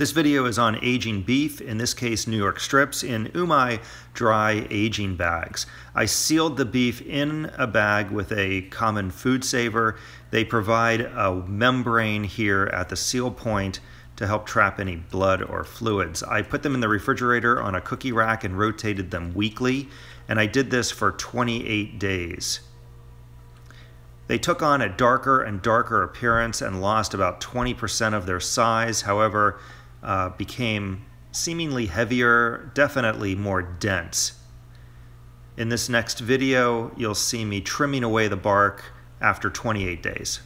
This video is on aging beef, in this case New York strips, in Umai dry aging bags. I sealed the beef in a bag with a common food saver. They provide a membrane here at the seal point to help trap any blood or fluids. I put them in the refrigerator on a cookie rack and rotated them weekly, and I did this for 28 days. They took on a darker and darker appearance and lost about 20% of their size. However, became seemingly heavier, definitely more dense. In this next video, you'll see me trimming away the bark after 28 days.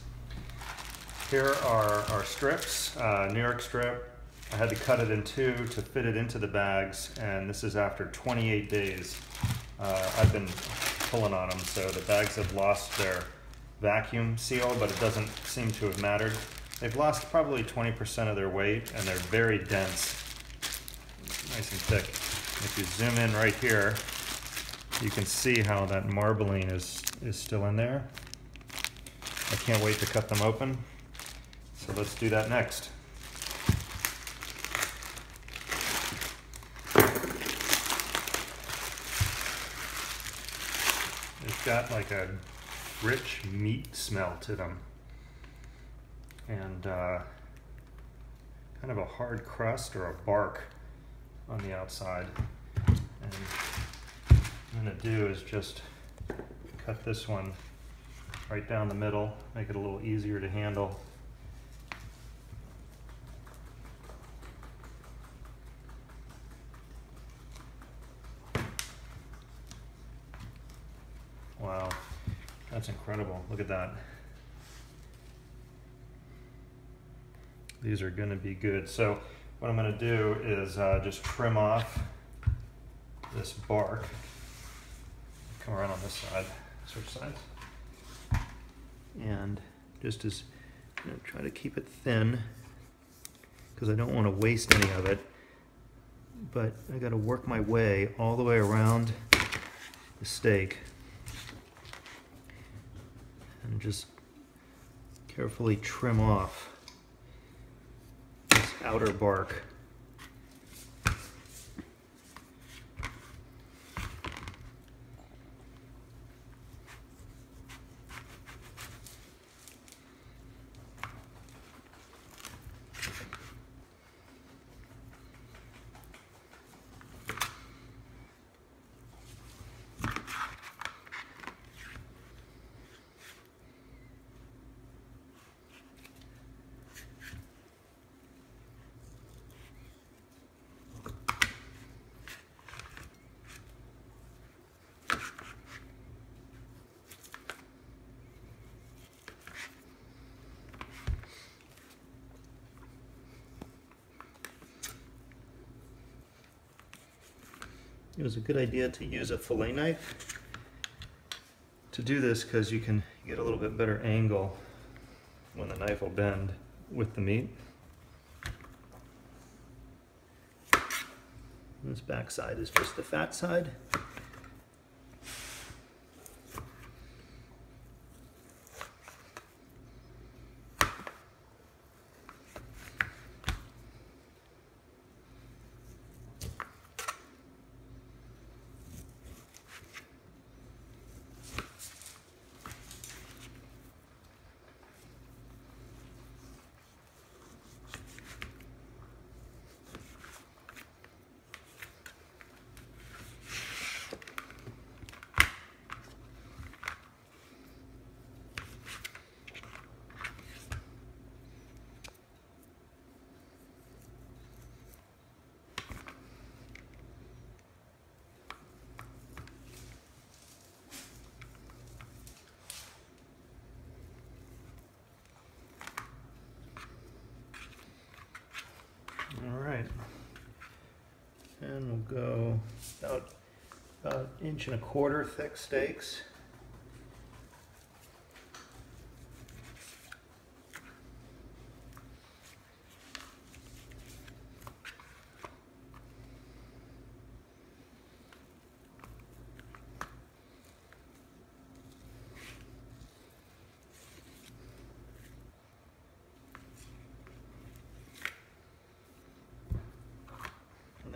Here are our strips, New York strip. I had to cut it in two to fit it into the bags, and this is after 28 days. I've been pulling on them, so the bags have lost their vacuum seal, but it doesn't seem to have mattered. They've lost probably 20% of their weight, and they're very dense, nice and thick. If you zoom in right here, you can see how that marbling is still in there. I can't wait to cut them open, so let's do that next. It's got like a rich meat smell to them, and kind of a hard crust or a bark on the outside. And what I'm going to do is just cut this one right down the middle, make it a little easier to handle. Wow, that's incredible. Look at that. These are going to be good. So what I'm going to do is just trim off this bark. Come around on this side, switch sides. And just as, try to keep it thin because I don't want to waste any of it. But I got to work my way all the way around the steak and just carefully trim off this outer bark. It was a good idea to use a fillet knife to do this because you can get a little bit better angle when the knife will bend with the meat. And this back side is just the fat side. And we'll go about 1.25 inch thick steaks.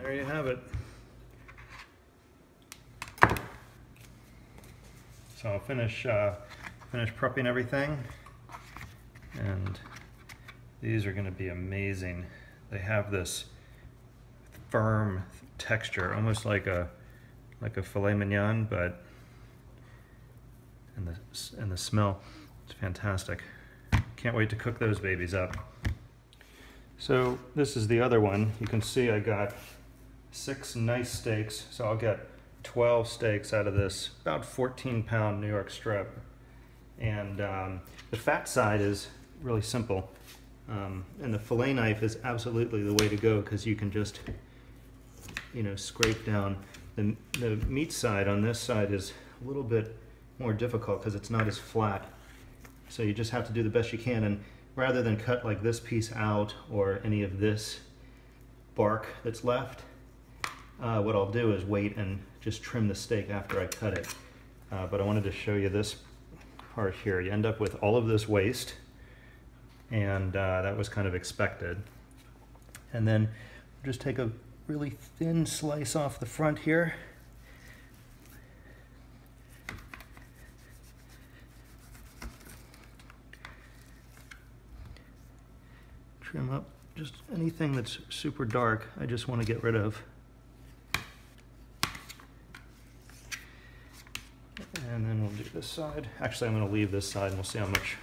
there you have it. So I'll finish prepping everything, and these are going to be amazing. They have this firm texture, almost like a filet mignon, but and the smell, it's fantastic. Can't wait to cook those babies up. So this is the other one. You can see I got 6 nice steaks, so I'll get 12 steaks out of this about 14-pound New York strip. And the fat side is really simple. And the fillet knife is absolutely the way to go, because you can just, you know, scrape down. The meat side on this side is a little bit more difficult because it's not as flat. So you just have to do the best you can, and rather than cut like this piece out or any of this bark that's left, what I'll do is wait and just trim the steak after I cut it. But I wanted to show you this part here. You end up with all of this waste, and that was kind of expected. And then just take a really thin slice off the front here. Trim up just anything that's super dark. I just want to get rid of. And then we'll do this side. Actually, I'm going to leave this side, and we'll see how much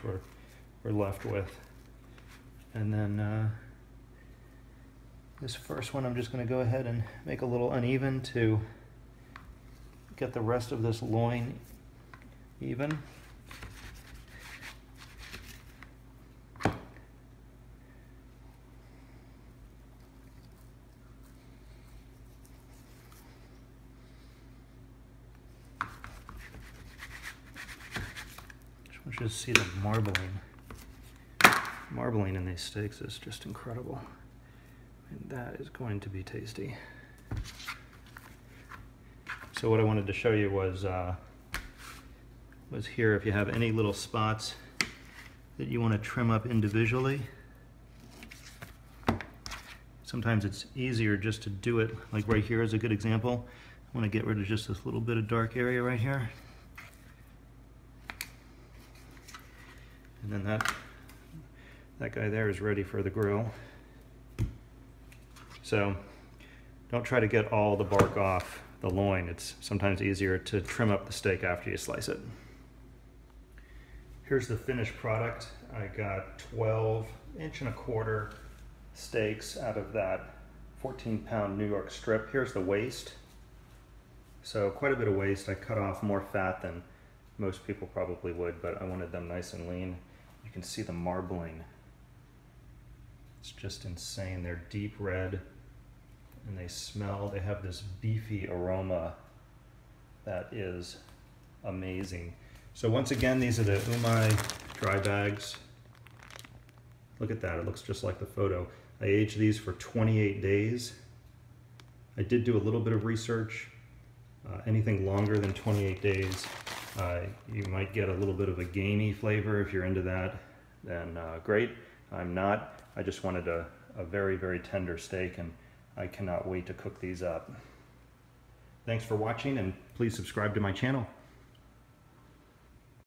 we're left with. And then this first one, I'm just going to go ahead and make a little uneven to get the rest of this loin even. Just see the marbling in these steaks is just incredible, and that is going to be tasty. So what I wanted to show you was here, if you have any little spots that you want to trim up individually. Sometimes it's easier just to do it, like right here is a good example. I want to get rid of just this little bit of dark area right here. And then that guy there is ready for the grill. So don't try to get all the bark off the loin. It's sometimes easier to trim up the steak after you slice it. Here's the finished product. I got 12 1.25 inch steaks out of that 14-pound New York strip. Here's the waist. So quite a bit of waste. I cut off more fat than most people probably would, but I wanted them nice and lean. You can see the marbling. It's just insane. They're deep red, and they have this beefy aroma that is amazing. So once again, these are the Umai dry bags. Look at that, it looks just like the photo. I aged these for 28 days. I did do a little bit of research. Anything longer than 28 days, you might get a little bit of a gamey flavor. If you're into that, then great. I'm not. I just wanted a very, very tender steak, and I cannot wait to cook these up. Thanks for watching, and please subscribe to my channel.